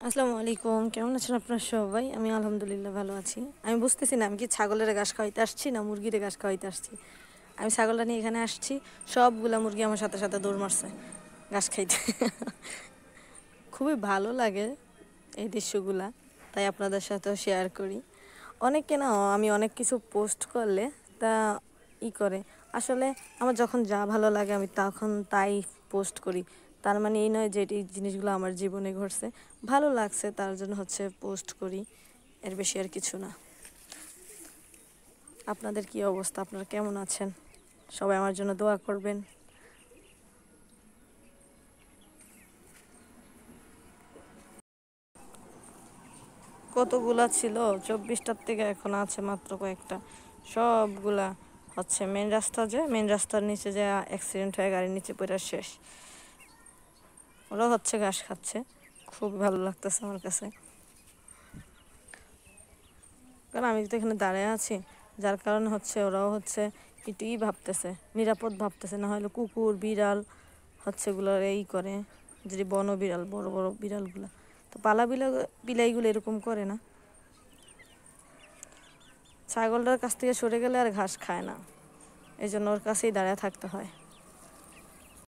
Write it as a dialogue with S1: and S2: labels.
S1: আসসালামু আলাইকুম, কেমন আছেন আপনারা সবাই? আমি আলহামদুলিল্লাহ ভালো আছি। আমি বুঝতেছি না আমি কি ছাগলের ঘাস খাওয়াইতে আসছি না মুরগির ঘাস খাওয়াইতে আসছি। আমি ছাগলটা নিয়ে এখানে আসছি, সবগুলা মুরগি আমার সাথে সাথে দৌড় মারছে ঘাস খাইতে। খুবই ভালো লাগে এই দৃশ্যগুলা, তাই আপনাদের সাথেও শেয়ার করি। অনেকে না, আমি অনেক কিছু পোস্ট করলে তা করে আসলে আমার যখন যা ভালো লাগে আমি তখন তাই পোস্ট করি। তার মানে এই নয় যে এই জিনিসগুলো আমার জীবনে ঘটছে, ভালো লাগছে তার জন্য পোস্ট করি, এর বেশি আর কিছু না। আপনাদের কি অবস্থা? আপনারা কেমন আছেন? সবাই আমার জন্য দোয়া করবেন। কতগুলা ছিল? 24টার থেকে এখন আছে মাত্র কয়েকটা। সবগুলা মেন রাস্তা, যে মেন রাস্তার নিচে যে অ্যাক্সিডেন্ট হয়ে গাড়ির নিচে পড়ে শেষ। ওরা ঘাস খাচ্ছে, খুব ভালো লাগতেছে আমার কাছে। কারণ আমি তো এখানে দাঁড়ায় আছি, যার কারণে ওরাও এটুই ভাবতেছে, নিরাপদ ভাবতেছে। না হলে কুকুর বিড়াল এগুলোর করে, যদি বন বিড়াল, বড় বড় বিড়ালগুলা তো পালা বিলাইগুলো এরকম করে না। ছাগলটার কাছ থেকে সরে গেলে আর ঘাস খায় না, এই জন্য ওর কাছেই দাঁড়ায় থাকতে হয়।